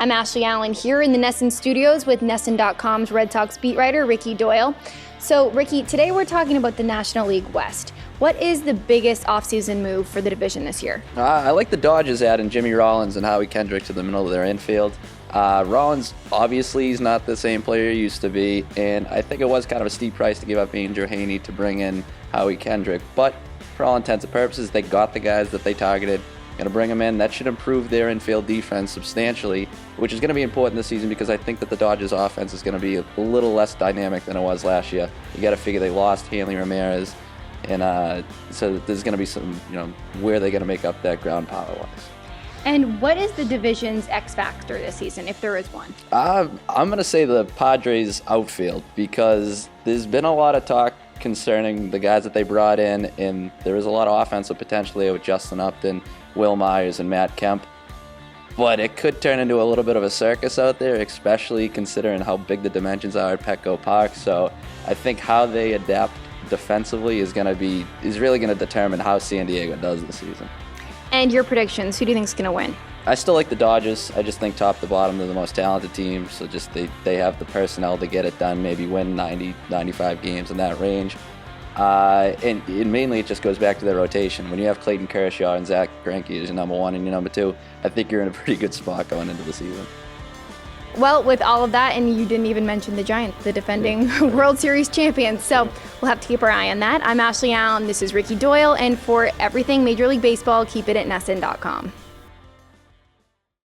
I'm Ashley Allen here in the NESN studios with NESN.com's Red Sox beat writer, Ricky Doyle. So, Ricky, today we're talking about the National League West. What is the biggest offseason move for the division this year? I like the Dodgers adding Jimmy Rollins and Howie Kendrick to the middle of their infield. Rollins, obviously, he's not the same player he used to be, and I think it was kind of a steep price to give up Andrew Haney to bring in Howie Kendrick. But for all intents and purposes, they got the guys that they targeted. Going to bring them in. That should improve their infield defense substantially, which is going to be important this season because I think that the Dodgers' offense is going to be a little less dynamic than it was last year. You got to figure they lost Hanley Ramirez, and so there's going to be some, where they're going to make up that ground power-wise. And what is the division's X factor this season, if there is one? I'm going to say the Padres outfield because there's been a lot of talk concerning the guys that they brought in, and there is a lot of offensive potential there with Justin Upton, Will Myers, and Matt Kemp. But it could turn into a little bit of a circus out there, especially considering how big the dimensions are at Petco Park. So I think how they adapt defensively is really going to determine how San Diego does this season. And your predictions, who do you think is going to win? I still like the Dodgers. I just think top to bottom they're the most talented team. So just they have the personnel to get it done, maybe win 90, 95 games in that range. And mainly it just goes back to their rotation. When you have Clayton Kershaw and Zach Greinke as your number one and your number two, I think you're in a pretty good spot going into the season. Well, with all of that, and you didn't even mention the Giants, the defending World Series champions, so we'll have to keep our eye on that. I'm Ashley Allen, this is Ricky Doyle, and for everything Major League Baseball, keep it at NESN.com.